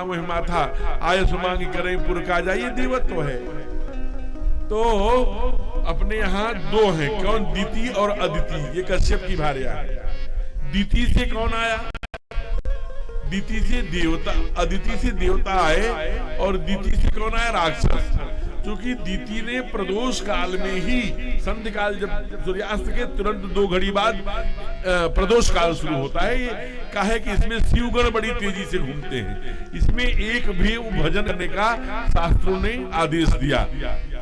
पुराना मोहि माथा, आय सुमांगी करें पुर काजा, ये देवत्व है। तो अपने यहाँ दो हैं, कौन? दिति और अदिति, ये कश्यप की भार्या है। दिति से कौन आया? दिति से देवता, अदिति से देवता आए, और दिति से कौन आया? राक्षस। क्योंकि दिति ने प्रदोष काल में ही, संध्या काल जब सूर्यास्त के तुरंत 2 घड़ी बाद प्रदोष काल शुरू होता है, ये कहा है कि इसमें शिवगण बड़ी तेजी से घूमते हैं, इसमें एक भी भजन करने का शास्त्रों ने आदेश दिया।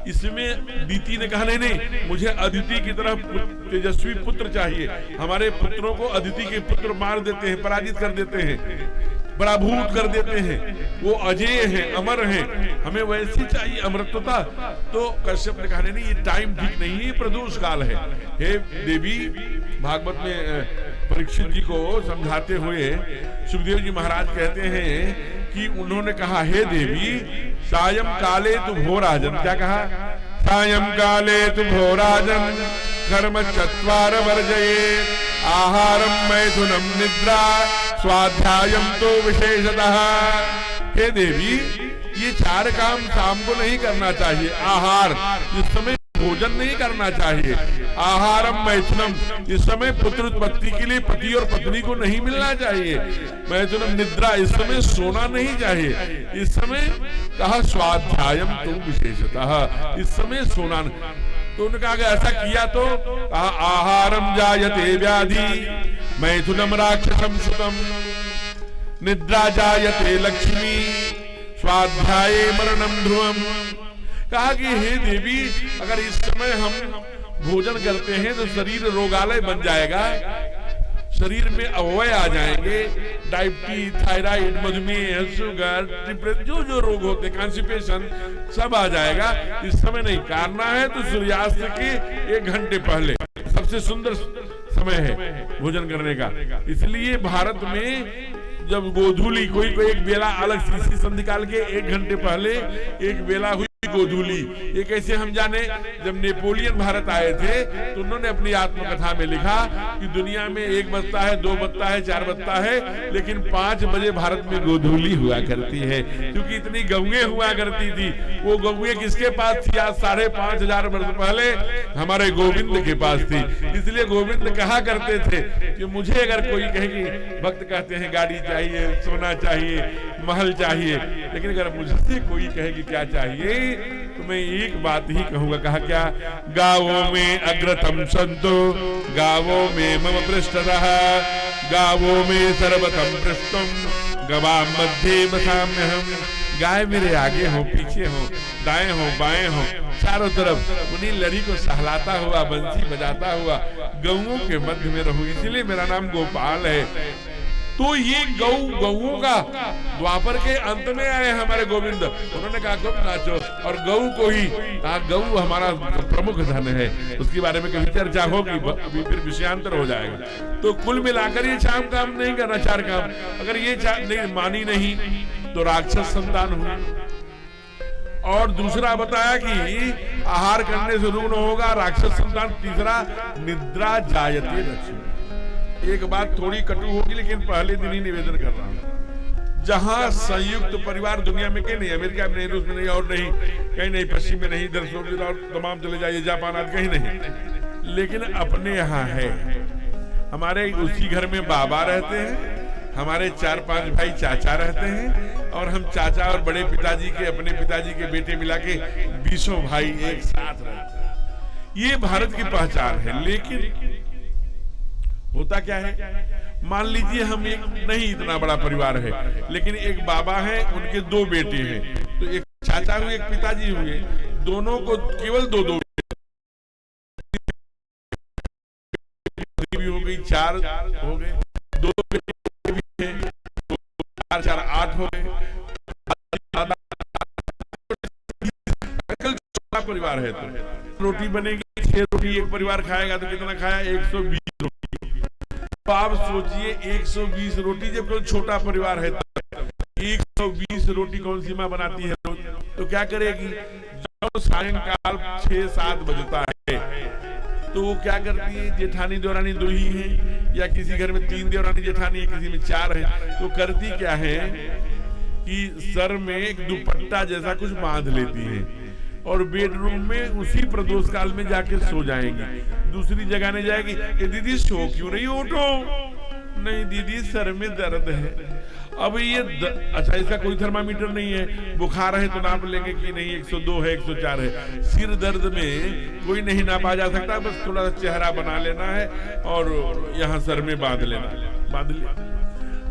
इसमें दिति ने कहा नहीं, मुझे अदिति की तरह तेजस्वी पुत्र चाहिए, हमारे पुत्रों को अदिति के पुत्र मार देते हैं, पराजित कर देते हैं, पराभूत कर देते हैं, वो अजय हैं, अमर हैं, हमें वैसी चाहिए अमृतता। तो कश्यप ने कहा नहीं, ये टाइम ठीक नहीं है, प्रदोष काल है। हे देवी, भागवत में परीक्षित जी को समझाते हुए सुखदेव जी महाराज कहते हैं कि उन्होंने कहा, हे देवी, सायं काले तु भोराजन, क्या कहा? सायं काले तु भोराजन कर्म चत्वार वर्जये, आहारम मैथुनम निद्रा स्वाध्यायम तो विशेषतः। हे देवी, ये 4 काम शाम को नहीं करना चाहिए। आहार, इस समय भोजन नहीं करना चाहिए। आहारम मैथुनम, इस समय पुत्र उत्पत्ति के लिए पति और पत्नी को नहीं मिलना चाहिए। मैथुनम निद्रा, इस समय सोना नहीं चाहिए। इस समय कहा स्वाध्यायम तो विशेषतः, इस समय सोना। तो उन्होंने कहा ऐसा किया तो कहा आहारम जायते व्याधि, मैथुनम राक्षसम सुतम, निद्रा जायते लक्ष्मी, स्वाध्याये मरणम ध्रुवम। कहा कि हे देवी, अगर इस समय हम भोजन करते हैं तो शरीर रोगालय बन जाएगा, शरीर में अवयव आ जाएंगे, डायबिटीज, थायराइड, मधुमेह, शुगर, जो जो रोग होते, कॉन्स्टिपेशन, सब आ जाएगा। इस समय नहीं करना है। तो सूर्यास्त के 1 घंटे पहले सबसे सुंदर समय है भोजन करने का। इसलिए भारत में जब गोधूली, कोई एक बेला अलग सी संधि काल के 1 घंटे पहले एक बेला हुई गोधूली। ये कैसे हम जाने? जब नेपोलियन भारत आए थे तो उन्होंने अपनी आत्मकथा में लिखा कि दुनिया में 1 बजता है, 2 बजता है, 4 बजता है, लेकिन 5 बजे भारत में गोधूली हुआ करती है, क्योंकि इतनी गौएं हुआ करती थी। वो गौएं किसके पास थी? आज 5,500 वर्ष पहले हमारे गोविंद के पास थी। इसलिए गोविंद कहा करते थे कि मुझे अगर कोई कहेगी, भक्त कहते हैं गाड़ी चाहिए, सोना चाहिए, महल चाहिए, लेकिन अगर मुझसे कोई कहेगी क्या चाहिए, तो मैं एक बात ही कहूंगा। कहा क्या? गावों में अग्रतम संतो, गावों में मम पृष्ठतः, गावों में सर्वतम पृष्ठम, गवा मध्य बसाम्यहम्। गाय मेरे आगे हो, पीछे हो, दाएं हो, बाएं हो, चारों तरफ उन्हीं लड़ी को सहलाता हुआ, बंसी बजाता हुआ गौओं के मध्य में रहूं, इसलिए मेरा नाम गोपाल है। तो ये गऊ का द्वापर के अंत में आए हमारे गोविंद। उन्होंने कहा खूब नाचो, और गऊ को ही कहा गऊ हमारा प्रमुख धन है। उसके बारे में कभी चर्चा होगी, अभी फिर विषयांतर हो जाएगा। तो कुल मिलाकर ये 4 काम नहीं करना, 4 काम। अगर ये 4 नहीं मानी नहीं तो राक्षस संतान हुई। और दूसरा बताया कि आहार करने से रुग्ण होगा राक्षस संतान। तीसरा, निद्रा जायते लक्ष्मी। एक बात थोड़ी कटु होगी, लेकिन पहले दिन ही निवेदन कर रहा हूं। जहां संयुक्त परिवार दुनिया में कहीं नहीं, अमेरिका में नहीं, रूस में नहीं, और नहीं कहीं नहीं, पश्चिम में नहीं, इधर सोवियत और तमाम चले जाइए, जापान आदि कहीं नहीं, लेकिन अपने यहाँ है। हमारे उसी घर में बाबा रहते हैं, हमारे 4-5 भाई चाचा रहते हैं, और हम चाचा और बड़े पिताजी के, अपने पिताजी के बेटे मिला के 20 भाई एक साथ रहते हैं। ये भारत की पहचान है। लेकिन होता क्या है, मान लीजिए हम एक नहीं इतना बड़ा परिवार है, लेकिन एक बाबा है, उनके 2 बेटे हैं, तो एक चाचा हुए, एक पिताजी हुए, दोनों को केवल 2 भी हो गई, 4 हो गए, 2 बेटे भी हैं, 4 8 हो गए। परिवार है तो रोटी बनेगी, 6 रोटी एक परिवार खाएगा तो कितना खाया? 120 रोटी। तो आप सोचिए 120 रोटी, जब कोई छोटा परिवार है तो 120 रोटी कौन सी माँ बनाती है रोज? तो क्या करेगी? जब सायंकाल 6-7 बजता है तो वो क्या करती है? जेठानी देवरानी 2 ही है, या किसी घर में 3 देवरानी जेठानी है, किसी में 4 है, तो करती क्या है कि सर में एक दुपट्टा जैसा कुछ बांध लेती हैं और बेडरूम में उसी प्रदोष काल में जाके सो जाएंगी, दूसरी जगह नहीं जाएगी कि दीदी सो क्यों रही, उठो, नहीं दीदी सर में दर्द है। अब ये अच्छा, इसका कोई थर्मामीटर नहीं है, बुखार है तो नाप लेंगे कि नहीं 102 है 104 है। सिर दर्द में कोई नहीं नापा जा सकता, बस थोड़ा सा चेहरा बना लेना है और यहाँ सर में बांध लेना, बांध लिया।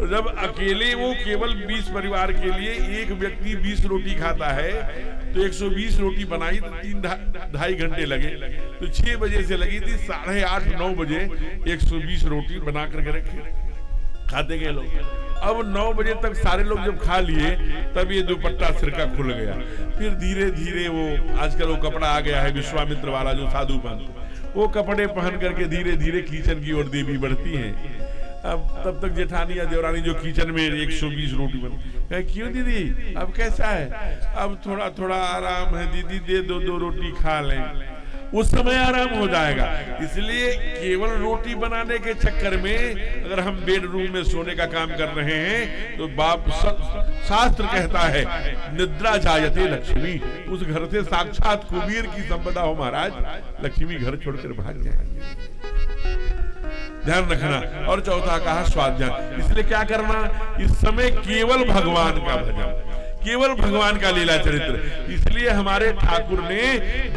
जब अकेले वो केवल 20 परिवार के लिए एक व्यक्ति 20 रोटी खाता है तो 120 रोटी बनाई तो 3-2.5 घंटे लगे, तो 6 बजे से लगी थी, 8:30-9 बजे 120 रोटी बना करके रखे, खाते गए लोग। अब 9 बजे तक सारे लोग जब खा लिए तब ये दुपट्टा सिर का खुल गया। फिर धीरे धीरे वो आजकल वो कपड़ा आ गया है विश्वामित्र वाला जो साधुपन, वो कपड़े पहन करके धीरे धीरे किचन की ओर देवी बढ़ती हैं। अब तब तक जेठानी या देवरानी जो किचन में 120 रोटी बन, क्यों दीदी अब कैसा है, अब थोड़ा थोड़ा आराम है दीदी, दे दो 2 रोटी खा लें, उस समय आराम हो जाएगा। इसलिए केवल रोटी बनाने के चक्कर में अगर हम बेडरूम में सोने का काम कर रहे हैं तो शास्त्र कहता है निद्रा जायते लक्ष्मी, उस घर से साक्षात कुबेर की संपदा हो महाराज, लक्ष्मी घर छोड़कर भाग जाएंगे, ध्यान रखना। और चौथा कहा स्वाध्याय, इसलिए क्या करना, इस समय केवल भगवान का भजन, केवल भगवान का लीला चरित्र। इसलिए हमारे ठाकुर ने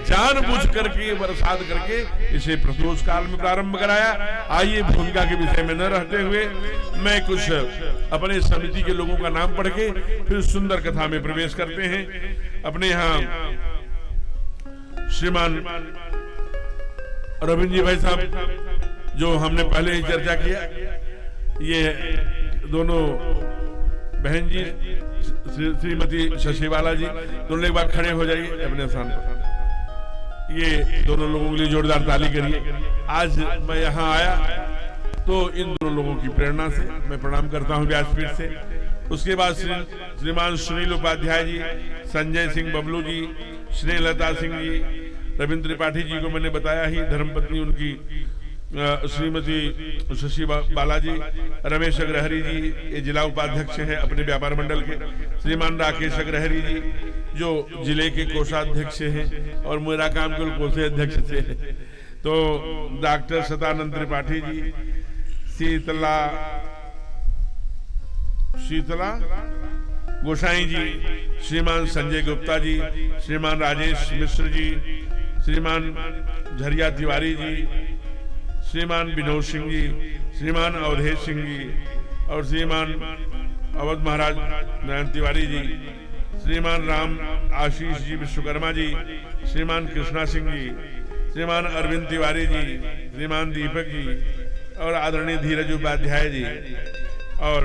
जानबूझ करके बरसात करके इसे प्रदोष काल में प्रारंभ कराया। आइए भूमिका के विषय में न रहते हुए मैं कुछ अपने समिति के लोगों का नाम पढ़ के फिर सुंदर कथा में प्रवेश करते हैं। अपने यहाँ श्रीमान रविंद्र जी भाई साहब जो हमने पहले ही चर्चा किया, ये दोनों बहन जी श्रीमती शशिबाला जी, दोनों एक बार खड़े हो जाइए अपने स्थान पर। ये दोनों लोगों के लिए जोरदार ताली करिए। आज मैं यहाँ आया तो इन दोनों लोगों की प्रेरणा से मैं प्रणाम करता हूँ व्यासपीठ से। उसके बाद श्रीमान सुनील उपाध्याय जी, संजय सिंह बबलू जी, स्नेहलता सिंह जी, रविंद्र त्रिपाठी जी को मैंने बताया ही, धर्मपत्नी उनकी श्रीमती शशि बालाजी, रमेश अग्रहरी जी ये जिला उपाध्यक्ष है अपने व्यापार मंडल के, श्रीमान राकेश अग्रहरी जी जो जिले के कोषाध्यक्ष हैं और मेरा काम केवल कोषाध्यक्ष से है, तो डॉक्टर सतानंद त्रिपाठी जी, शीतला गोसाई जी, श्रीमान संजय गुप्ता जी, श्रीमान राजेश मिश्र जी, श्रीमान झरिया तिवारी जी, श्रीमान विनोद सिंह जी, श्रीमान अवधेश सिंह जी और श्रीमान अवध महाराज नारायण तिवारी जी, श्रीमान राम आशीष जी विश्वकर्मा जी, श्रीमान कृष्णा सिंह जी, श्रीमान अरविंद तिवारी जी, श्रीमान दीपक जी और आदरणीय धीरज उपाध्याय जी और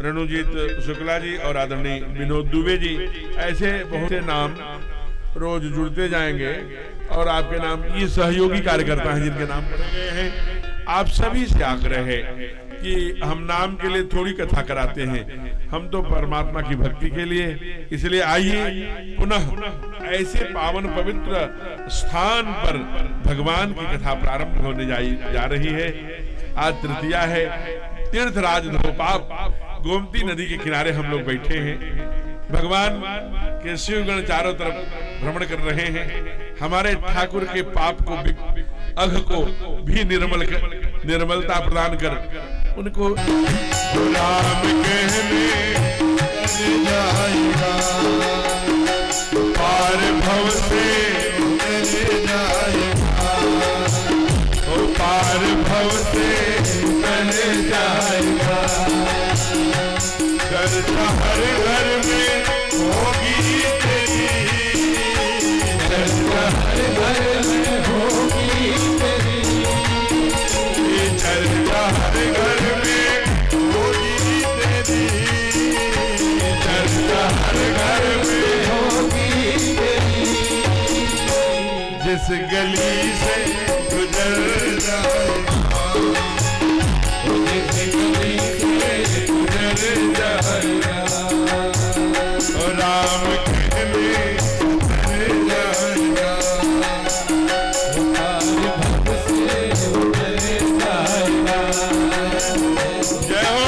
रणुजीत शुक्ला जी और आदरणीय विनोद दुबे जी। ऐसे बहुत से नाम रोज जुड़ते जाएंगे और आपके नाम, ये सहयोगी कार्यकर्ता हैं जिनके नाम पढ़े गए हैं। आप सभी से आग्रह है कि हम नाम के लिए थोड़ी कथा कराते हैं, हम तो परमात्मा की भक्ति के लिए। इसलिए आइए पुनः ऐसे पावन पवित्र स्थान पर भगवान की कथा प्रारंभ होने जा रही है। आज तृतीया है, तीर्थराज धोपाप गोमती नदी के किनारे हम लोग बैठे हैं। भगवान के शिवगण चारों तरफ भ्रमण कर रहे हैं। हमारे ठाकुर के पाप को, अघ को भी निर्मलता प्रदान कर उनको राम कहने जाएगा, पार भव से जाएगा, पार भव से जाएगा। चर्चा हर घर में होगी तेरी, चर्चा हर घर में होगी तेरी, चर्चा हर घर में होगी तेरी, चर्चा हर घर में होगी तेरी। जिस गली से गुजर जाएगा, जिस गली से गुजर जाएगा, राम कहने जाएगा, भव से उतर जाएगा। जय हो।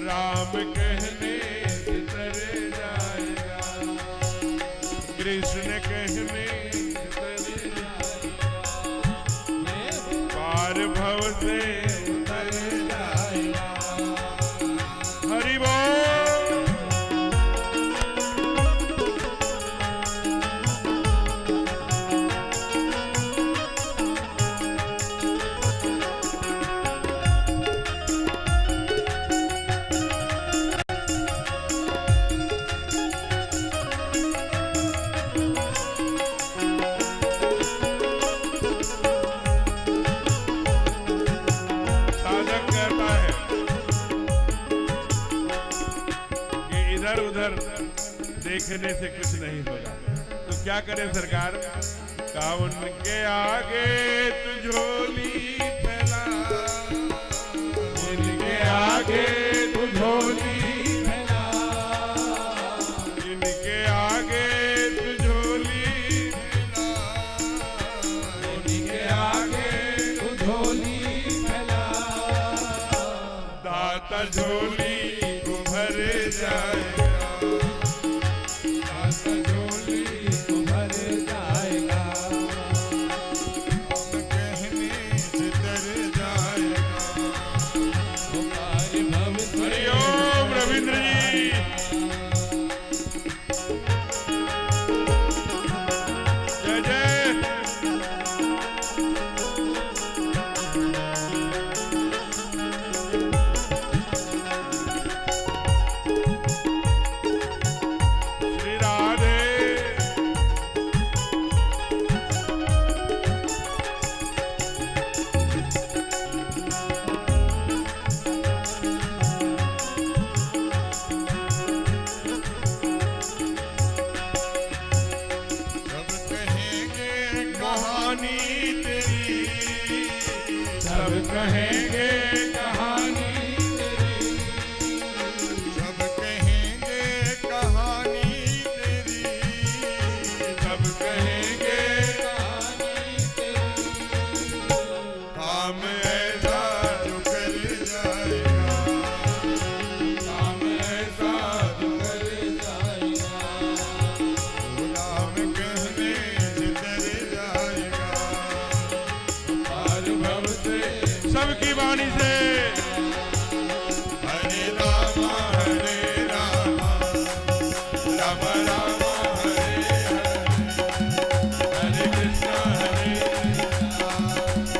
राम कहने से तर जाएगा, कृष्ण कहने से तर जाएगा, पार भव से तर जाएगा। हरि बोल। देखने से कुछ नहीं होगा, तो क्या करे सरकार? कावन के आगे तू झोली फैला, इनके आगे तू झोली फैला, इनके आगे तू झोली फैला, इनके आगे तू झोली फैला, दाता झोली को भर जाएगा, झोली को भर जाएगा, कहने से तर जाएगा, हरि ओम। रविंद्र जी जय जय। सब कहेंगे कहानी तेरी, सब कहेंगे कहानी तेरी, सब कहेंगे कहानी तेरी, काम ऐसा जो कर जाएगा, काम ऐसा जो कर जाएगा, राम कहने से तर जाएगा, पार भव से सबकी वाणी से। हरे राम राम राम हरे हरे, हरे कृष्ण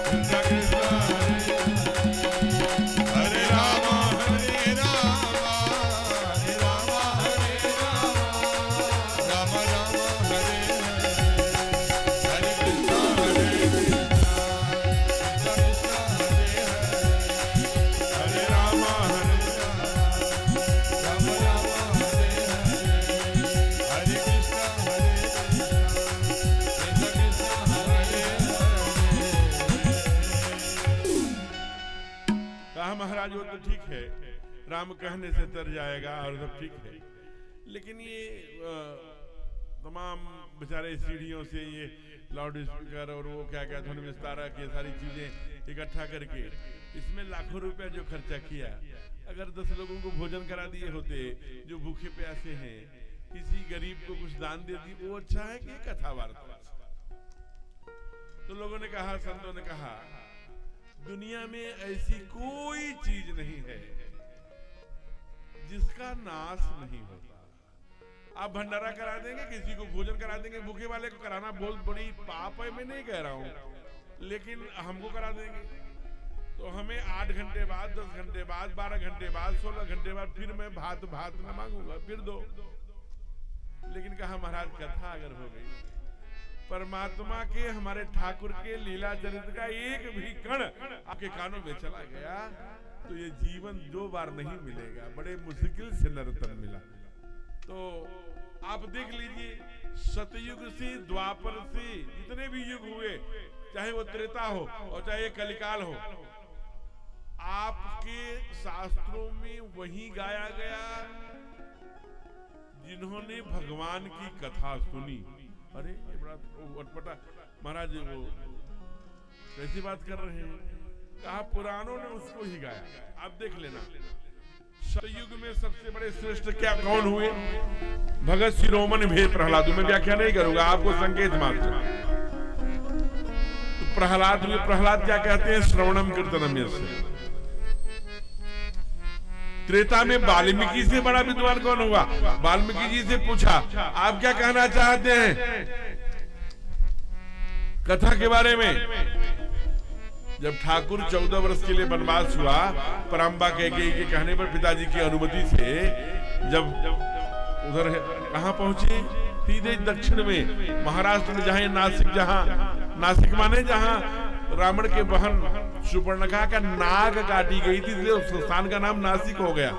कृष्ण कृष्ण हरे राम हरे राम, हरे राम हरे राम, राम राम हरे हरे, हरे कृष्ण कृष्ण हरे राम हरे राम, राम राम हरे हरे, हरे कृष्ण कृष्ण हरे हरे। कहा महाराज वो तो ठीक है, राम कहने से तर जाएगा और सब ठीक है, लेकिन ये तमाम बेचारे सीढ़ियों से ये लाउड स्पीकर और वो क्या क्या ध्वनि विस्तारक ये सारी चीजें इकट्ठा करके इसमें लाखों रुपया जो खर्चा किया, अगर 10 लोगों को भोजन करा दिए होते जो भूखे प्यासे हैं, किसी गरीब को कुछ दान दे दी, वो अच्छा है कि कथा वार्ता? तो लोगों ने कहा, संतों ने कहा, दुनिया में ऐसी कोई चीज नहीं है जिसका नाश नहीं होता। आप भंडारा करा देंगे, किसी को भोजन करा देंगे, भूखे वाले को कराना बहुत बड़ी पाप है, मैं नहीं कह रहा हूं, लेकिन हमको करा देंगे तो हमें 8 घंटे बाद, 10 घंटे बाद, 12 घंटे बाद, 16 घंटे बाद फिर मैं भात न मांगूंगा, फिर दो। लेकिन कहा महाराज कथा अगर हो गई, परमात्मा के हमारे ठाकुर के लीला चरित्र का एक भी कण आपके कानों में चला गया तो ये जीवन 2 बार नहीं मिलेगा, बड़े मुश्किल से नर्तन मिला। तो आप देख लीजिए, सतयुग से द्वापर से जितने भी युग हुए, चाहे वो त्रेता हो और चाहे कलिकाल हो, आपके शास्त्रों में वही गाया गया जिन्होंने भगवान की कथा सुनी। अरे ये बड़ा अटपटा महाराज, वो कैसी बात कर रहे हैं? कहा पुराणों ने उसको ही गाया। आप देख लेना, सतयुग में सबसे बड़े श्रेष्ठ क्या कौन हुए? भगत शिरोमणि भेद प्रहलाद। मैं व्याख्या नहीं करूंगा, आपको संकेत मात्र। तो प्रहलाद हुए। प्रहलाद क्या कहते हैं? श्रवणम कीर्तनम यस्य। त्रेता में वाल्मीकि से बड़ा विद्वान कौन होगा? वाल्मीकि जी से पूछा, आप क्या कहना चाहते हैं कथा के बारे में? जब ठाकुर 14 वर्ष के लिए वनवास हुआ, पराम्बा कैकेयी के कहने पर पिताजी की अनुमति से जब उधर कहां पहुंचे? सीधे दक्षिण में महाराष्ट्र में, जहां नासिक, जहां नासिक माने जहां रावण के बहन सुपर्णखा का नाग काटी गई थी, इसलिए उस स्थान का नाम नासिक हो गया।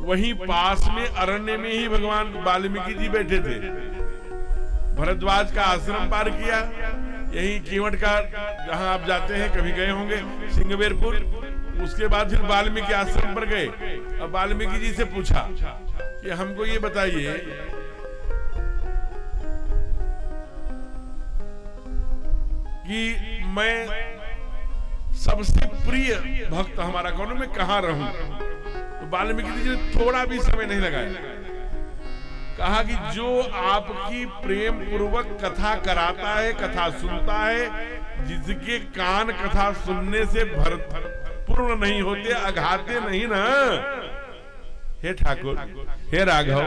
वहीं पास में अरण्य में ही भगवान वाल्मीकि जी बैठे थे। भरद्वाज का आश्रम पार किया, यही केवट का, जहां आप जाते हैं, कभी गए होंगे, सिंगवेरपुर। उसके बाद फिर वाल्मीकि आश्रम पर गए। अब वाल्मीकि जी से पूछा कि हमको ये बताइए कि मैं सबसे प्रिय भक्त हमारा कौन, मैं कहां रहूं? तो वाल्मीकि जी ने थोड़ा भी समय नहीं लगाया, कहा कि जो आपकी प्रेम पूर्वक कथा कराता है, कथा सुनता है, जिसके कान कथा सुनने से पूर्ण नहीं होते, अघाते नहीं ना। हे ठाकुर, हे राघव,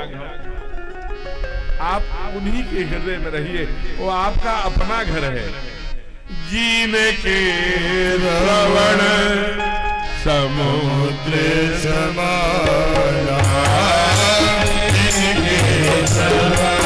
आप उन्हीं के हृदय में रहिए, वो आपका अपना घर है। जीने के रवण समुद्र समाना, श्रवण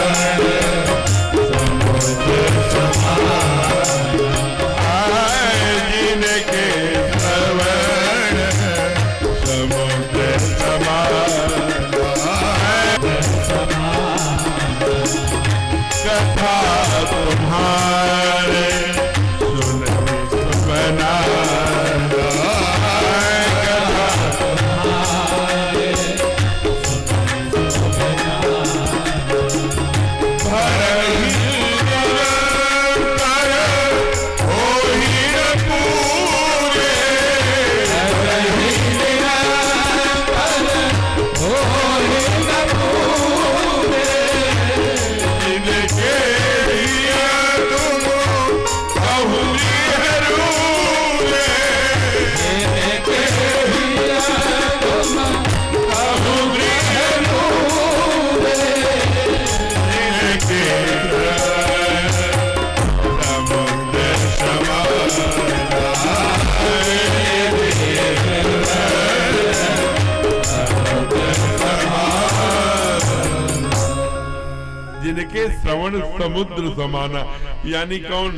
समुद्र समाना। यानी कौन?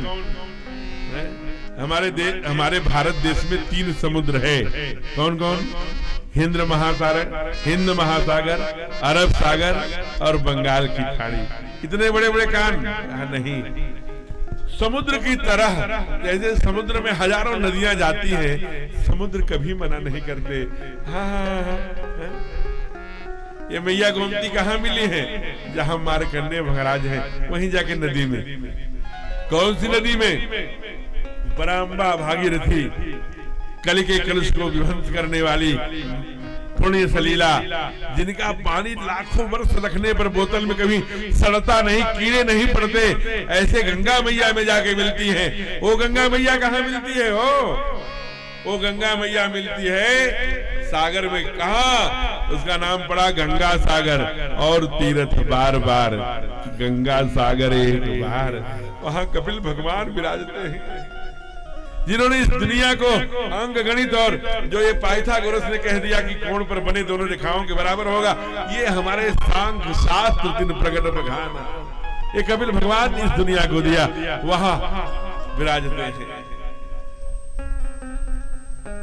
हमारे भारत देश में 3 समुद्र है। कौन कौन? हिंद महासागर, अरब सागर और बंगाल की खाड़ी। इतने बड़े बड़े कान नहीं। समुद्र की तरह, जैसे समुद्र में हजारों नदियां जाती हैं, समुद्र कभी मना नहीं करते। हाँ। ये मैया गोमती कहाँ मिली है? जहां मार्कंडेय महाराज हैं, वहीं जाके नदी में। कौन सी नदी में? पराम्बा भागीरथी, कलि के कलश को विध्वंस करने वाली पुण्य सलीला, जिनका पानी लाखों वर्ष रखने पर बोतल में कभी सड़ता नहीं, कीड़े नहीं पड़ते, ऐसे गंगा मैया में जाके मिलती है। वो गंगा मैया कहाँ मिलती है? वो गंगा मैया मिलती है सागर में। कहा? उसका नाम पड़ा गंगा सागर, और तीर्थ बार बार गंगा सागर एक बार। वहां कपिल भगवान विराजते हैं, जिन्होंने इस दुनिया को अंक गणित, और जो ये पाइथागोरस ने कह दिया कि कोण पर बने दोनों रेखाओं के बराबर होगा, ये हमारे सांख्य शास्त्र दिन प्रकट बखान, ये कपिल भगवान इस दुनिया को दिया, वहां विराजते हैं।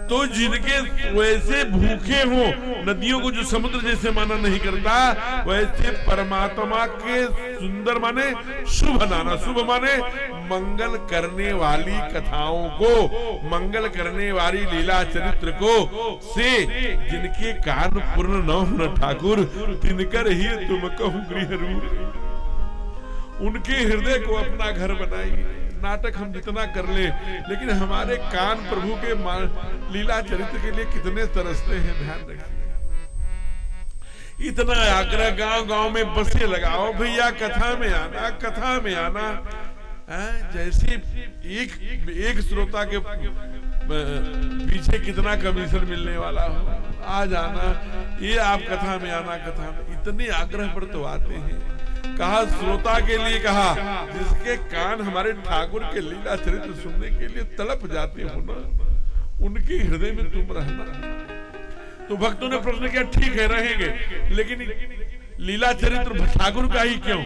तो जिनके वैसे भूखे हो, नदियों को जो समुद्र जैसे माना नहीं करता, वैसे परमात्मा के सुंदर माने शुभ नाना। शुभ माने मंगल करने वाली कथाओं को, मंगल करने वाली लीला चरित्र को से जिनके कान पूर्ण न हो ठाकुर, तिनकर ही तुम कहूं गृह रूप। उनके हृदय को अपना घर बनाइए। नाटक हम जितना कर ले, लेकिन हमारे कान प्रभु के लीला चरित्र के लिए कितने तरसते हैं, ध्यान रखिए। इतना आग्रह गांव गांव में बसे लगाओ, भैया कथा में आना, कथा में आना। जैसे एक श्रोता के पीछे कितना कमीशन मिलने वाला हो, आ जाना, ये आप कथा में आना, कथा में। इतने आग्रह पर तो आते हैं। कहा श्रोता के लिए, कहा जिसके कान हमारे ठाकुर के लीला चरित्र सुनने के लिए तड़प जाते हो ना, उनके हृदय में तुम रहना। तो भक्तों ने प्रश्न किया, ठीक है रहेंगे, लेकिन लीला चरित्र ठाकुर का ही क्यों?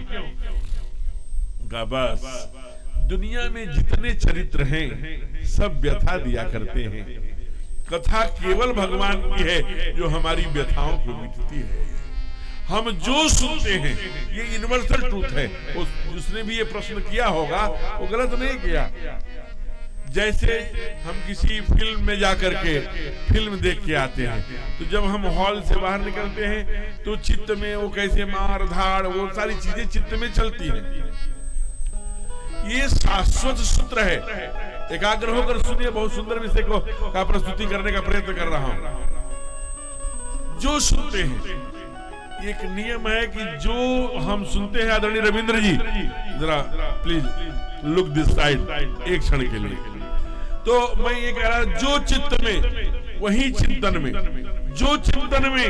बस दुनिया में जितने चरित्र हैं सब व्यथा दिया करते हैं। कथा केवल भगवान की है जो हमारी व्यथाओं को मिटती है। हम जो सुनते हैं ये यूनिवर्सल ट्रूथ है। जिसने भी ये प्रश्न किया होगा वो गलत नहीं किया। जैसे हम किसी फिल्म में जाकर के फिल्म देख के आते हैं, तो जब हम हॉल से बाहर निकलते हैं तो चित्त में वो कैसे मार धाड़ वो सारी चीजें चित्त में चलती हैं। ये शाश्वत सूत्र है। एकाग्र होकर सुनिए, बहुत सुंदर विषय का प्रस्तुति करने का प्रयत्न कर रहा हूं। जो सुनते हैं, एक नियम है कि जो हम सुनते हैं, आदरणीय रविंद्र जी जरा प्लीज लुक दिस साइड एक क्षण के लिए। तो मैं ये कह रहा, जो चित्त में वही चिंतन में, जो चिंतन में,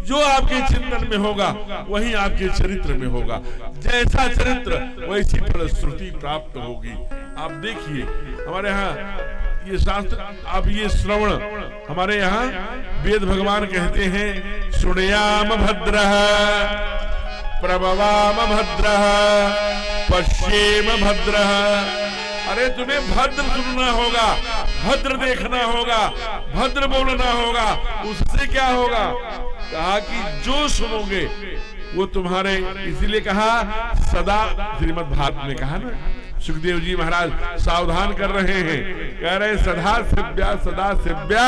जो आपके चिंतन में होगा वही आपके चरित्र में होगा। जैसा चरित्र वैसी फलश्रुति प्राप्त होगी। आप देखिए हमारे यहाँ ये शास्त्र, अब ये श्रवण, हमारे यहाँ वेद भगवान कहते हैं, श्रुणयाम भद्रः प्रभवाम भद्रः पश्येम भद्रः। अरे तुम्हें भद्र सुनना होगा, भद्र देखना होगा, भद्र बोलना होगा। उससे क्या होगा? कहा कि जो सुनोगे वो तुम्हारे, इसीलिए कहा सदा, श्रीमद् भागवत में कहा ना, सुखदेव जी महाराज सावधान कर रहे हैं, कह रहे सदा सेव्या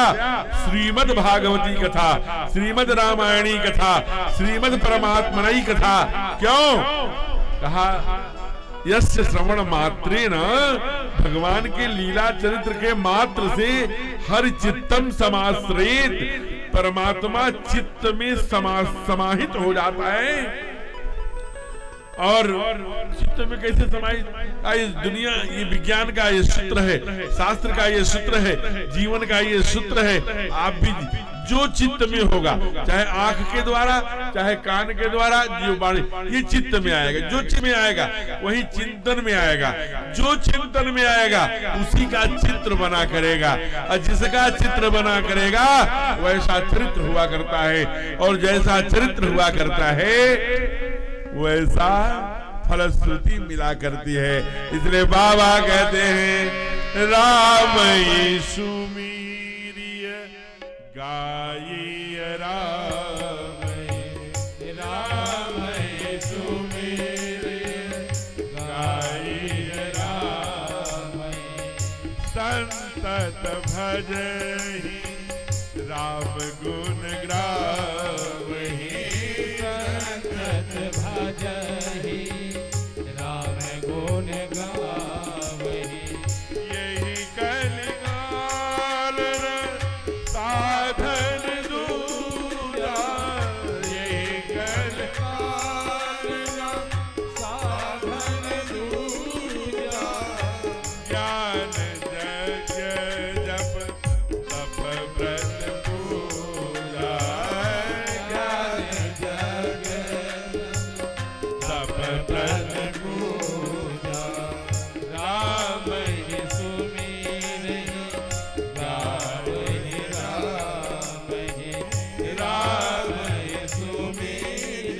श्रीमद् भागवती कथा, श्रीमद् रामायणी कथा, श्रीमद् परमात्मनी कथा। क्यों? कहा यस्य श्रवण मात्रेण, भगवान के लीला चरित्र के मात्र से हर चित्तम समाश्रित, परमात्मा चित्त में समाहित हो जाता है। और चित्त में कैसे समाहित? इस दुनिया, ये विज्ञान का ये सूत्र है, शास्त्र का ये सूत्र है, जीवन का ये सूत्र है। आप भी जो चित्त में होगा, चाहे आंख के द्वारा, चाहे कान के द्वारा, जो वाणी, ये चित्त में आएगा। जो चित्त में आएगा वही चिंतन में आएगा। जो चिंतन में आएगा उसी का चित्र बना करेगा, और जिसका चित्र बना करेगा वैसा चरित्र हुआ करता है। और जैसा चरित्र हुआ करता है वैसा फलश्रुति मिला करती है। इसलिए बाबा कहते हैं, राम सुमीरिय गाई राम, राम सुमीरिय गाई राम, संतत भजहि राम गुण ग्रामहि, संतत भजहि राम गुण गावहि। यही कलिकाल साधन दूजा, यही कलिकाल साधन दूजा, ज्ञान जग जप तप व्रत पूजा, ज्ञान जग तप व्रत पूजा, राम सुमीर गावहि राम, राम सुमीर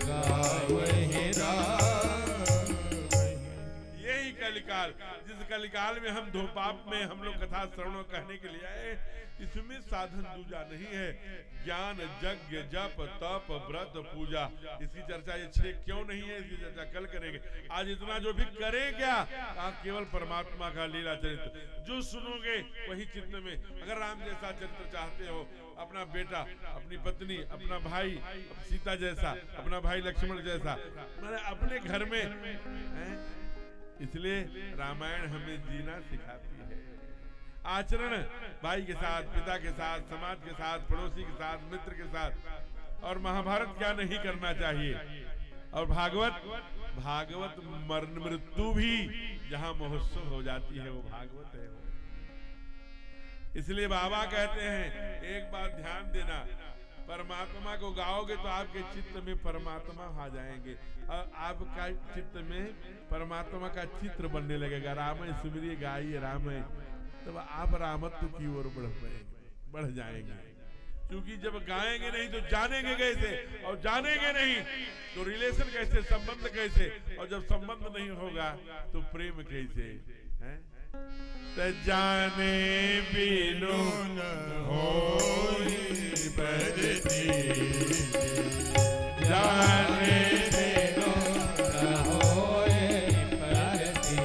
गावहि राम। यही कलिकाल, जिस कलिकाल में हम धोपाप में हम लोग कथा श्रवण कहने के लिए आए, इसमें साधन दूजा नहीं है। ज्ञान यज्ञ जप तप व्रत पूजा, इसकी चर्चा ये 6 क्यों नहीं है, इसकी चर्चा कल करेंगे। आज इतना जो भी करें क्या, आप केवल परमात्मा का लीला चरित्र जो सुनोगे वही चित्त में। अगर राम जैसा चरित्र चाहते हो, अपना बेटा, अपनी पत्नी, अपना भाई सीता जैसा, अपना भाई लक्ष्मण जैसा, मैंने अपने घर में इसलिए रामायण हमें जीना सिखाती है। आचरण भाई के साथ, पिता के साथ, समाज के साथ, पड़ोसी के साथ, मित्र के साथ। और महाभारत क्या नहीं करना चाहिए। और भागवत मरण मृत्यु भी जहां महोत्सव हो जाती है वो भागवत है। इसलिए बाबा कहते हैं एक बात ध्यान देना, परमात्मा को गाओगे तो आपके चित्त में परमात्मा आ जाएंगे और आपका चित्त में परमात्मा का चित्र बनने लगेगा। रामय सुमिरिय गाइए रामय, तब आप रामत्व की ओर बढ़ जाएंगे। क्योंकि जब गाएंगे नहीं तो जानेंगे कैसे, और जानेंगे नहीं तो रिलेशन कैसे, संबंध कैसे, और जब संबंध नहीं होगा तो प्रेम कैसे है। तो जाने बिनु न होई बरती, जाने बिनु न होई बरती,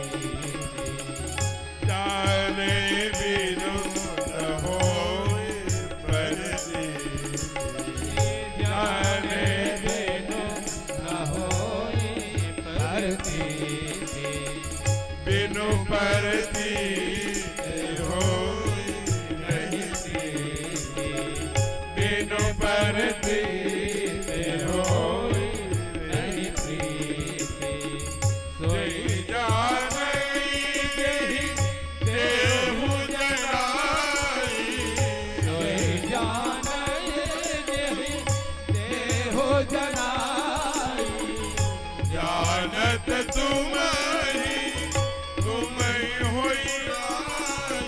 जाने बिनु न होई बरती, जाने बिनु न होई बरती, बिनु परती परती होई नहीं प्रीति, सोई जाने जेहि देहु जनाई, सोई जाने जेहि देहु जनाई, जानत तुम्हारी तुम होई आई,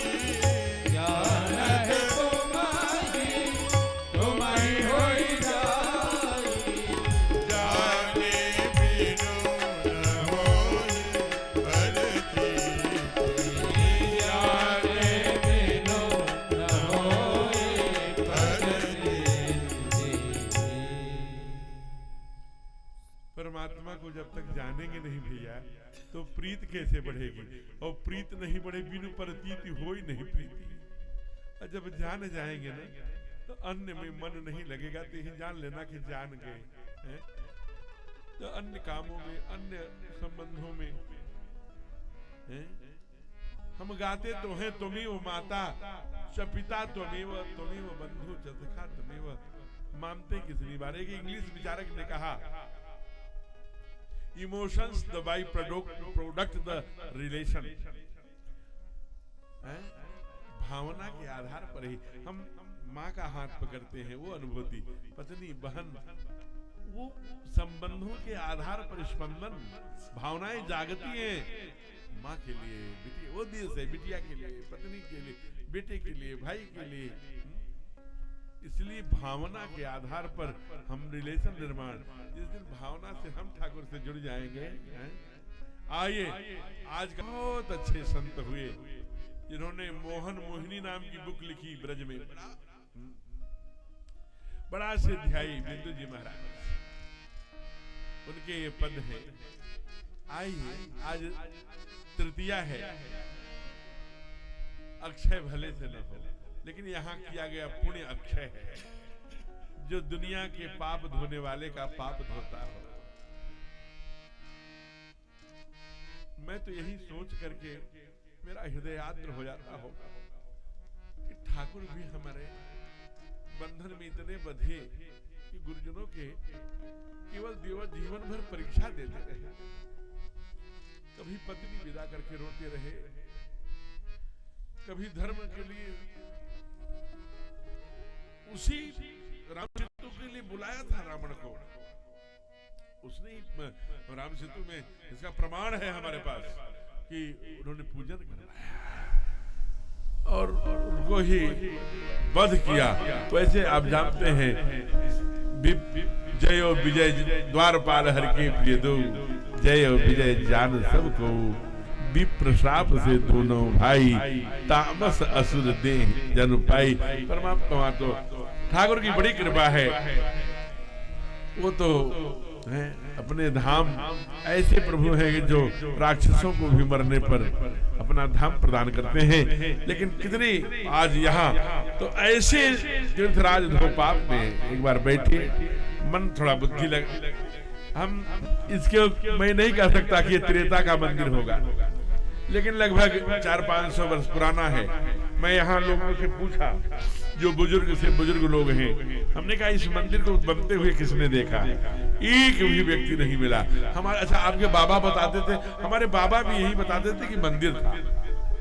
जानत परमात्मा को जब तक जानेंगे नहीं भैया तो प्रीत कैसे बढ़ेगी। और प्रीत नहीं बढ़े बिनु परतीति होई नहीं प्रीति। और जब जान जाएंगे ना तो अन्य में मन नहीं लगेगा, तो ही जान लेना कि जान गए। तो अन्य कामों में, अन्य संबंधों में हम गाते तो हैं तुमेव माता च पिता त्वमेव, त्वमेव बंधु च सखा त्वमेव, मानते किसनी बारे। एक इंग्लिश विचारक ने कहा emotions the byproduct the relation. भावना के आधार पर ही हम माँ का हाथ पकड़ते हैं, वो अनुभूति, पत्नी बहन, वो संबंधों के आधार पर स्पंदन, भावनाएं जागती हैं। माँ के लिए बिटिया, वो देश है बिटिया के लिए, पत्नी के लिए, बेटे के लिए, भाई के लिए। इसलिए भावना के आधार पर हम रिलेशन निर्माण, जिस दिन भावना से हम ठाकुर से जुड़ जाएंगे। आइए, आज बहुत अच्छे संत हुए जिन्होंने मोहन मोहिनी नाम की बुक लिखी ब्रज में, बड़ा सिद्धियाई बिंदु जी महाराज, उनके ये पद हैं। आइए, आज तृतीया है, अक्षय भले से न हो, लेकिन यहाँ किया गया पुण्य अक्षय है, जो दुनिया के पाप धोने वाले का पाप धोता हो। मैं तो यही सोच करके मेरा हृदय आर्द्र हो जाता हो कि ठाकुर भी हमारे बंधन में इतने बंधे कि गुरुजनों के केवल जीवन भर परीक्षा देते रहे। कभी पत्नी विदा करके रोते रहे, कभी धर्म के लिए उसी राम सेतु के लिए बुलाया था रावण को, उसने ही राम सेतु में इसका प्रमाण है हमारे पास कि उन्होंने पूजन करवाया और उनको ही वध किया। तो ऐसे आप जानते हैं, जय विजय द्वारपाल हर के प्रिय दो, जय विजय जान सबको, विप्र श्राप से दोनों भाई, तामस असुर दे जन पाई। परमात्मा तो ठाकुर की बड़ी कृपा है, वो तो है अपने धाम ऐसे प्रभु हैं कि जो राक्षसों को भी मरने पर अपना धाम प्रदान करते हैं। लेकिन कितनी आज यहाँ तो ऐसे तीर्थराज धोपाप में एक बार बैठे, मन थोड़ा बुद्धि लग, हम इसके मैं नहीं कह सकता कि ये त्रेता का मंदिर होगा, लेकिन लगभग 400-500 वर्ष पुराना है। मैं यहाँ लोगों से पूछा, जो बुजुर्ग लोग हैं, हमने कहा इस मंदिर को बनते हुए किसने देखा? एक भी व्यक्ति नहीं मिला। हमारे अच्छा आपके बाबा बताते थे, हमारे बाबा भी यही बताते थे कि मंदिर था।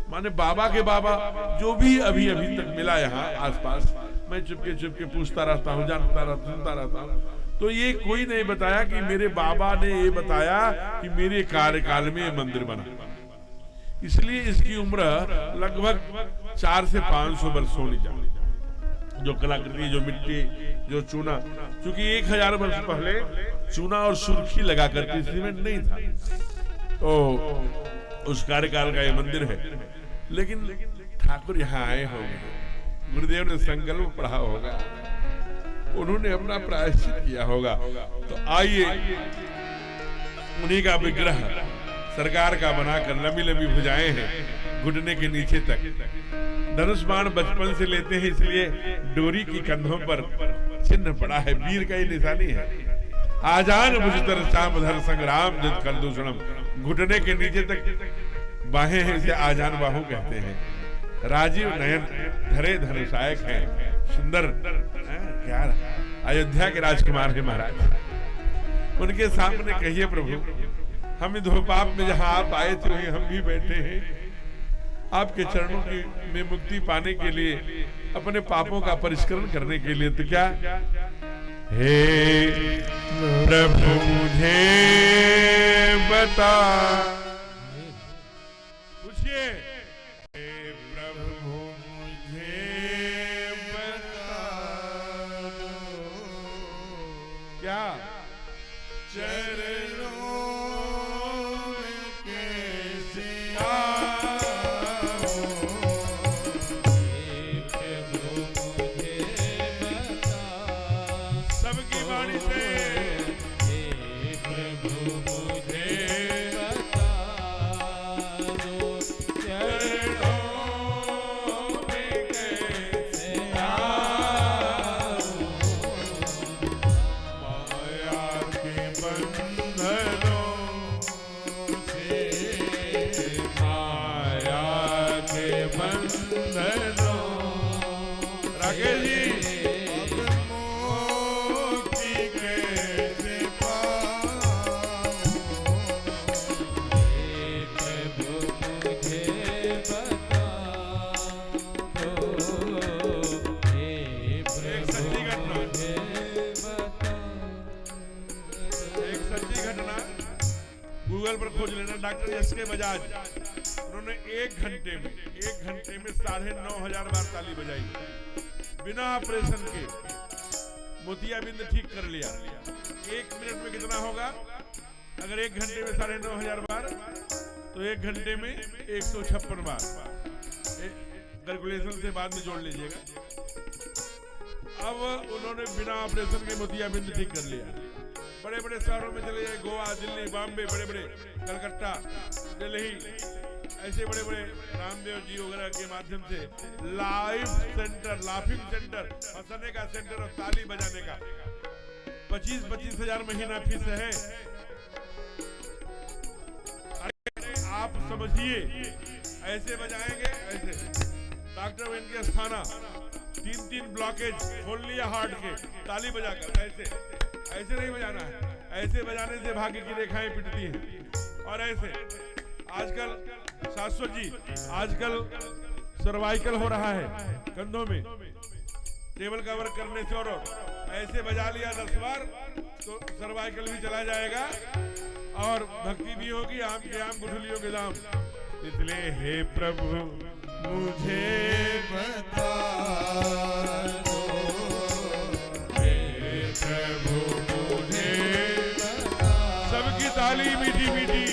माने बाबा के बाबा जो भी अभी तक मिला यहाँ आसपास, मैं चुपके पूछता रहता हूँ, जानता रहता, सुनता रहता हूँ, तो ये कोई नहीं बताया कि मेरे बाबा ने ये बताया कि मेरे कार्यकाल में ये मंदिर बना। इसलिए इसकी उम्र लगभग 400 से 500 वर्ष होनी चाहिए। जो कलाकृति, जो मिट्टी, जो चूना, क्योंकि 1000 वर्ष पहले चूना और सुर्खी लगा करके सीमेंट नहीं था, तो उस कार्यकाल का ये मंदिर है। लेकिन ठाकुर यहाँ आए होंगे, गुरुदेव ने संकल्प पढ़ा होगा, उन्होंने अपना प्रायश्चित किया होगा। तो आइए उन्हीं का विग्रह सरकार का बनाकर, लंबी लंबी भुजाएं हैं घुटने के नीचे तक। धनुष बाण बचपन से लेते हैं, इसलिए डोरी की कंधों पर चिन्ह पड़ा है, वीर का ही निशानी है। आजान भुजतर चामधर संग्राम जित कर दूषणम, घुटने के नीचे तक बाहें हैं, इसे आजान बाहु कहते हैं। राजीव नयन धरे धनुषायक है, सुंदर क्या अयोध्या के राजकुमार है महाराज। उनके सामने कहिए प्रभु, हम धोपाप में जहां आप आए थे वहीं हम भी बैठे हैं, आपके चरणों की में मुक्ति पाने के लिए, अपने पापों का परिष्करण करने के लिए। तो क्या हे प्रभु मुझे बता, पूछिए, हे प्रभु मुझे बता दो, क्या चरणों पर खोज लेना। Doctor S K. बजाज, उन्होंने एक घंटे में 9,500 बार ताली बजाई, बिना ऑपरेशन के मोतियाबिंद ठीक कर लिया। 1 मिनट में कितना होगा? अगर 1 घंटे में 9,500 बार, तो 1 घंटे में 156 बार। कैलकुलेशन से बाद में जोड़ लीजिएगा। अब उन्होंने बिना ऑपरेशन के मोतियाबिंद ठीक कर लिया। बड़े बड़े शहरों में चले जाए, गोवा, दिल्ली, बॉम्बे, बड़े बड़े कलकत्ता, दिल्ली, ऐसे बड़े बड़े रामदेव जी वगैरह के माध्यम से लाइव सेंटर, लाफिंग सेंटर, हंसने का सेंटर और ताली बजाने का 25-25 हजार महीना फीस है। अरे आप समझिए, ऐसे बजाएंगे, ऐसे डॉक्टर इनके स्थाना 3 ब्लॉकेज खोल लिया हार्ट के, ताली बजाकर। ऐसे नहीं बजाना है, ऐसे बजाने से भाग्य की रेखाएं पिटती हैं। और ऐसे आजकल शाश्वत जी, आजकल सर्वाइकल हो रहा है कंधों में, टेबल का वर्क करने से, और ऐसे बजा लिया 10 बार तो सर्वाइकल भी चला जाएगा और भक्ति भी होगी, आम के आम गुठलियों के दाम। इसलिए हे प्रभु मुझे बता दो, हे प्रभु मुझे बता, सबकी ताली मीठी मीठी,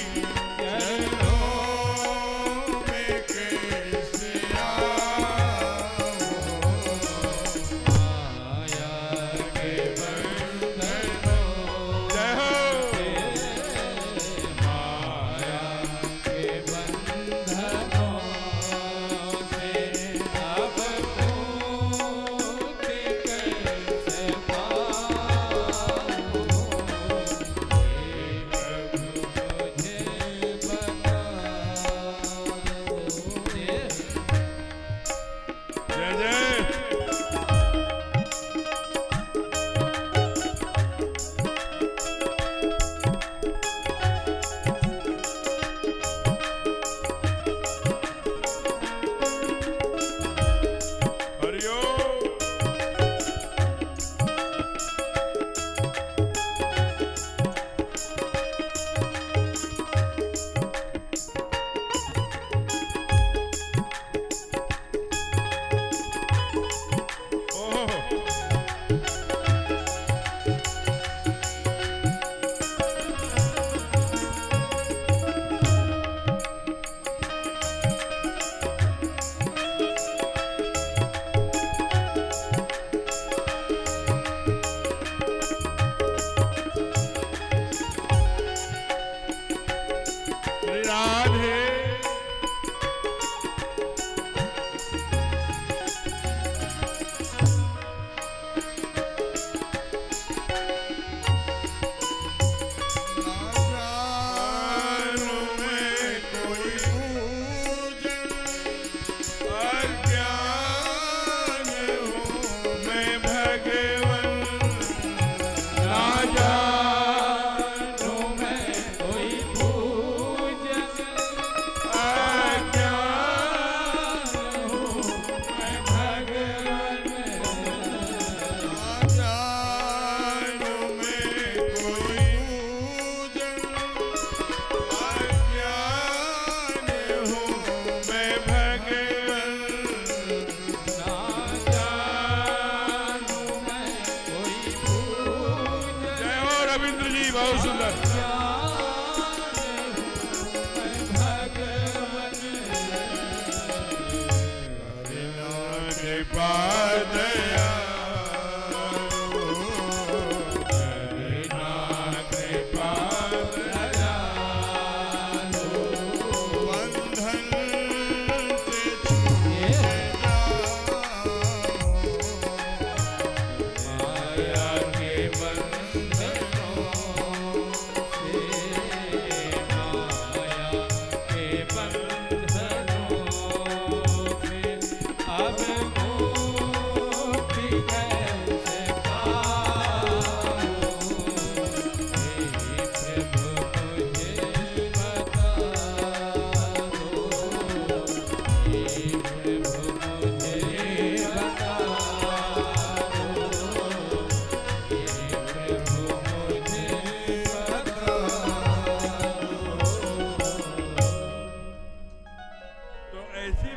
रविंद्र जी, बहुत सुंदर।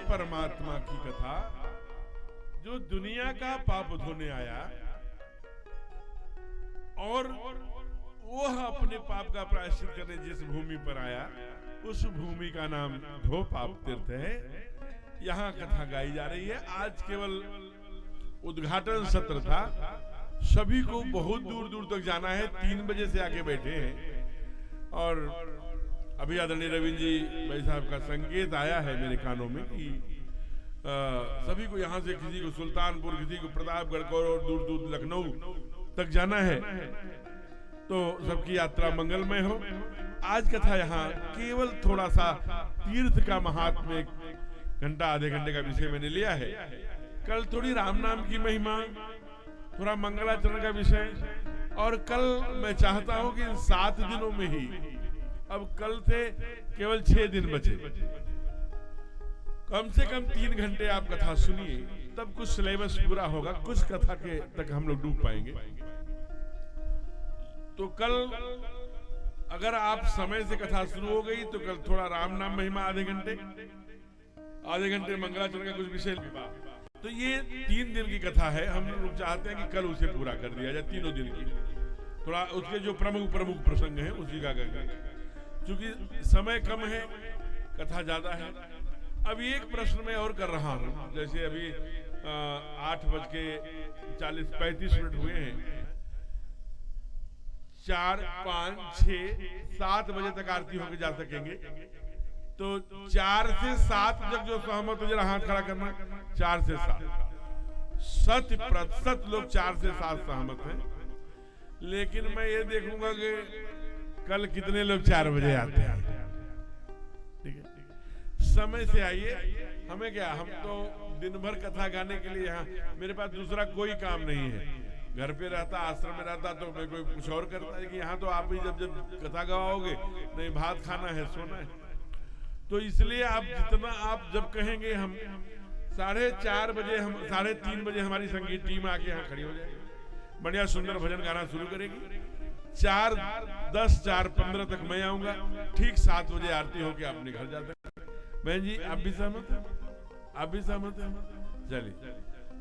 परमात्मा की कथा जो दुनिया का पाप धोने आया और वह अपने पाप का प्रायश्चित करने जिस भूमि पर आया उस भूमि का नाम धो पाप तीर्थ है। यहाँ कथा गाई जा रही है। आज केवल उद्घाटन सत्र था, सभी को बहुत दूर दूर तक जाना है। 3 बजे से आके बैठे हैं और अभी आदरणीय रविंद्र जी भाई साहब का संकेत आया है मेरे कानों में कि सभी को यहाँ से किसी को सुल्तानपुर, किसी को प्रतापगढ़ और दूर दूर लखनऊ तक जाना है, तो सबकी यात्रा मंगलमय हो। आज कथा यहाँ केवल थोड़ा सा तीर्थ का महात्म्य घंटा आधे घंटे का विषय मैंने लिया है। कल थोड़ी राम नाम की महिमा, थोड़ा मंगलाचरण का विषय, और कल मैं चाहता हूं कि इन 7 दिनों में ही, अब कल से केवल 6 दिन बचे, कम से कम 3 घंटे आप कथा सुनिए, तब कुछ सिलेबस पूरा होगा, कुछ कथा के तक हम लोग डूब पाएंगे। तो कल अगर आप समय से कथा शुरू हो गई तो कल थोड़ा राम नाम महिमा आधे घंटे मंगलाचरण का कुछ विषय, तो ये 3 दिन की कथा है। हम लोग चाहते हैं कि कल उसे पूरा कर दिया जाए, तीनों दिन की, थोड़ा उसके जो प्रमुख प्रसंग हैं उसी का क्योंकि समय कम है, कथा ज्यादा है। अब एक प्रश्न मैं और कर रहा हूं, जैसे अभी 8:40-35 हुए हैं, 4, 5, 6, 7 बजे तक आरती होकर जा सकेंगे। तो 4 से 7 तक जो सहमत हो, जरा हाथ खड़ा करना। 4 से 7 100% लोग 4 से 7 सहमत हैं, लेकिन मैं ये देखूंगा कि कल कितने लोग 4 बजे आते हैं। ठीक है, समय से आइए। हमें क्या, हम तो दिन भर कथा गाने के लिए यहाँ, मेरे पास दूसरा कोई काम नहीं है। घर पे रहता, आश्रम में रहता तो मैं कोई कुछ और करता है, कि यहाँ तो आप ही जब कथा गवाओगे, नहीं भात खाना है, सोना है। तो इसलिए आप जितना आप जब कहेंगे, हम 4:30 बजे, हम 3:30 बजे हमारी संगीत टीम आके यहाँ खड़ी हो जाएगी, बढ़िया सुंदर भजन गाना शुरू करेगी। 4:10, 4:15 तक मैं आऊंगा, ठीक 7 बजे आरती होके अपने घर जाते हैं। बहन जी, आप भी सहमत हैं? आप भी सहमत हैं? चलिए,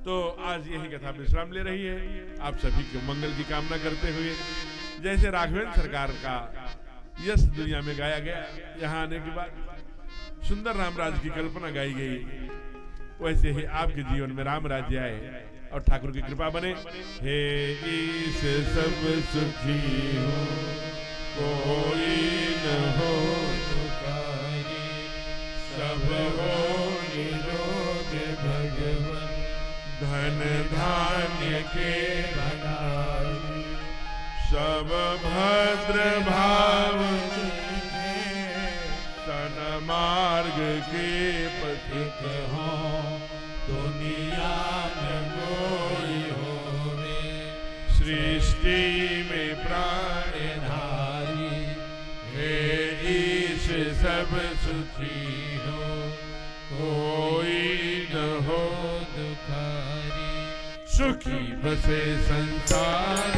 तो आज यही कथा विश्राम ले रही है। आप सभी के मंगल की कामना करते हुए, जैसे राघवेंद्र सरकार का यश दुनिया में गाया गया, यहाँ आने के बाद सुंदर राम राज्य की कल्पना गाई गई, वैसे ही आपके जीवन में राम राज्य आए और ठाकुर की कृपा बने। हे ईश सब सुखी हो, कोई न हो दुखारी, सब हो निरोग भगवन, धन धान्य के भंडारी, सब भद्र भाव सन मार्ग के पथिक हों, दुनिया में कोई होवे, सृष्टि में प्राणधारी, हे ईश सब सुखी हो, कोई न हो दुखारी, सुखी बसे संसार,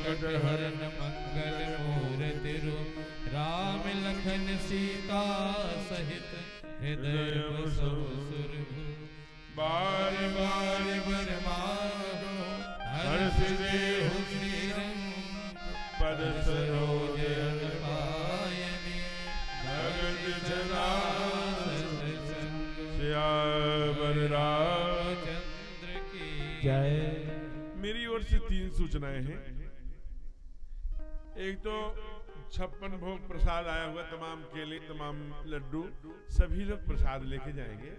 संकट हरन मंगल मूर्ति रूप राम लखन सीता सहित हृदय बसो सुरभूप बार बार बर मांगो हर्ष देहु श्री रंग पद सरोज पायनी भगत जना सत्संग श्यावर राम चंद्र की जय। मेरी ओर से 3 सूचनाएं हैं। एक तो 56 भोग प्रसाद आया हुआ, तमाम केले तमाम लड्डू सभी लोग प्रसाद लेके जाएंगे।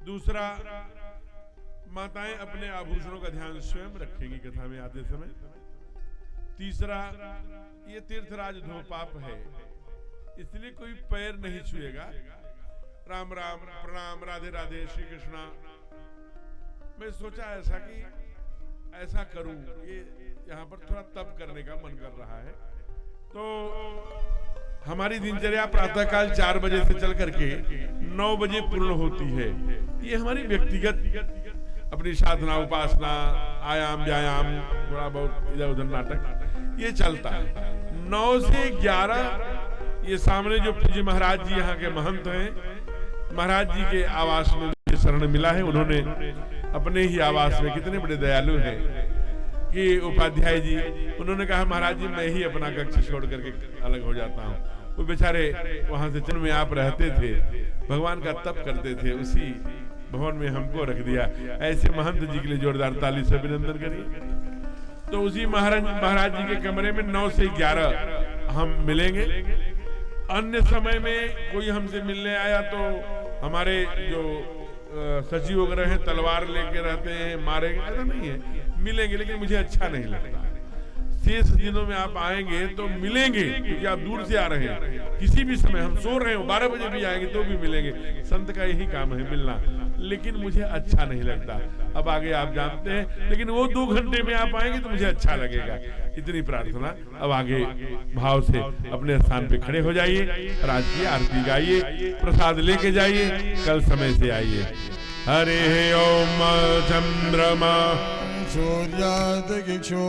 दूसरा, माताएं अपने आभूषणों का ध्यान स्वयं रखेंगी कथा में आते समय। तीसरा, ये तीर्थराज धोपाप है, इसलिए कोई पैर नहीं छुएगा। राम राम प्रणाम राधे राधे श्री कृष्णा। मैं सोचा ऐसा कि ऐसा करूं, ये यहाँ पर थोड़ा तप करने का मन कर रहा है। तो हमारी दिनचर्या प्रातःकाल 4 बजे से चल करके 9 बजे पूर्ण होती है। ये हमारी व्यक्तिगत अपनी साधना उपासना आयाम व्यायाम थोड़ा बहुत इधर उधर नाटक ये चलता है। 9 से 11 ये सामने जो पूज्य महाराज जी यहाँ के महंत हैं, महाराज जी के आवास में मुझे शरण मिला है। उन्होंने अपने ही आवास में, कितने बड़े दयालु हैं कि उपाध्याय जी, उन्होंने कहा महाराज जी मैं ही अपना कक्ष छोड़ करके अलग हो जाता हूँ। वो बेचारे वहां से चरण में आप रहते थे, भगवान का तप करते थे, उसी भवन में हमको रख दिया। ऐसे महंत जी के लिए जोरदार ताली से अभिनंदन करिए। तो उसी महाराज जी के कमरे में 9 से 11 हम मिलेंगे। अन्य समय में कोई हमसे मिलने आया तो हमारे जो सचिव वगैरह हैं तलवार लेके रहते हैं, मारेंगे, ऐसा नहीं है। मिलेंगे, लेकिन मुझे अच्छा नहीं लगता। शेष दिनों में आप आएंगे तो मिलेंगे, क्योंकि आप दूर से आ रहे हैं। किसी भी समय हम सो रहे हो 12 बजे भी आएंगे तो भी मिलेंगे। संत का यही काम है, मिलना। लेकिन मुझे अच्छा नहीं लगता। अब आगे आप जानते हैं, लेकिन वो 2 घंटे में आप आएंगे तो मुझे अच्छा लगेगा। इतनी प्रार्थना। अब आगे भाव से अपने स्थान पे खड़े हो जाइए, राज की आरती गाइए, प्रसाद लेके जाइए, कल समय से आइए। हरे ओम चंद्रमा सूर्यादगिक्षो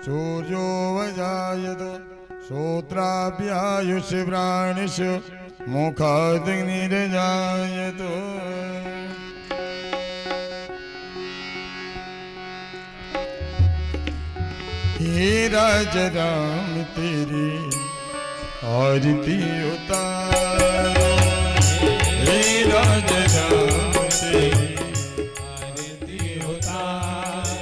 सूर्यो वजायत श्रोत्राभ्यायुष प्राणिष मुखाग्निर्जायत। हे राज राम तेरी आरती उतारो, हे राज राम तेरी आरती उतारो।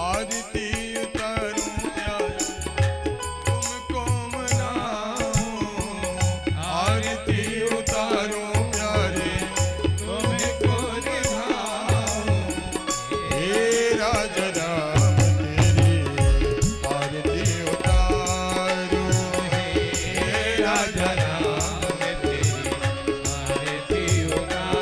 आरती उतारूं प्यारे तुमको मनाऊं, आरती उतारूं प्यारे तुमको निभाऊं। हे राज राम तेरी आरती उतारूं, हे राज राम तेरी आरती उतारूं।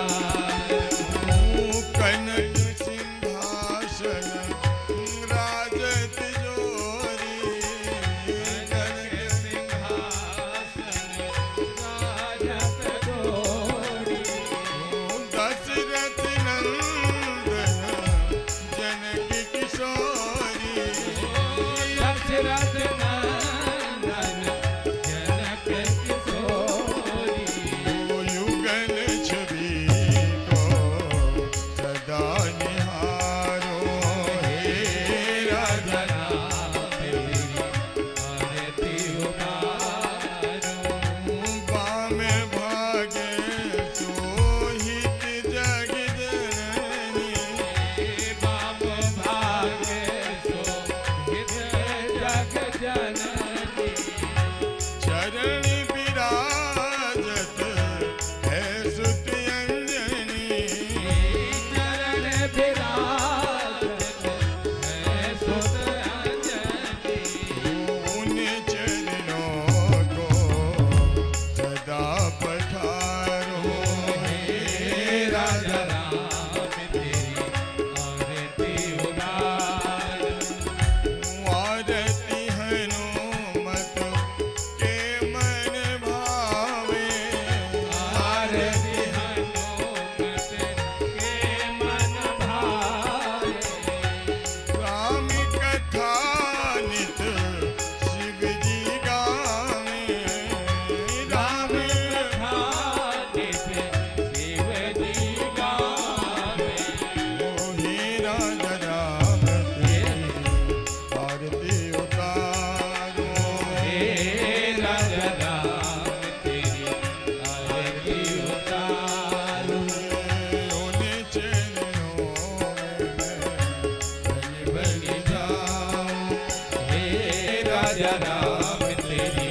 राजा राम तेरी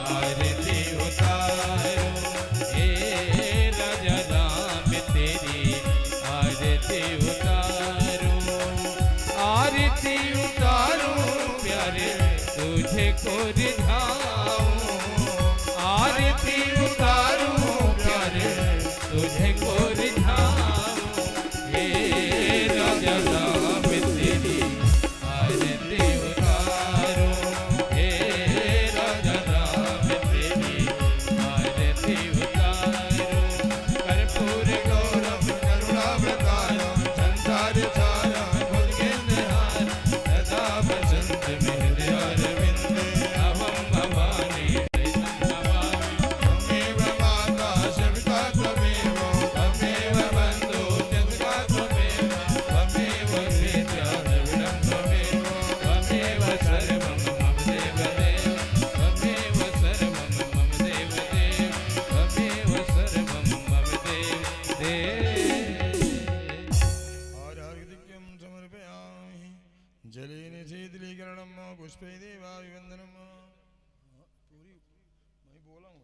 आरती उतारो, हे राजा राम तेरी आरती उतारो, आरती उतारो प्यारे तुझे को रिझाऊं, आरती उतारो प्यारे तुझे को रिझाऊं, हे राजा राम तेरी आरती उतारो, हे राजा राम तेरी आरती उतारो, कर्पूर गौरव करुणावतारम संसार सारम भुजगेन्द्रहार सदा बसंत मेरे अरविंद अवं भवानी त्वमेव माता सविता त्वमेव त्वमेव बन्धो जगता त्वमेव, त्वमेव विद्या द्रविणं त्वमेव, त्वमेव सर्वं मम देवदेव, त्वमेव सर्वं मम देवदेव, त्वमेव सर्वं मम देवदेव। आर्घ्यं समर्पयामि जलेन शीतलीकरणं पुष्पै देवाभिवन्दनम् पूरी मैं बोला हूँ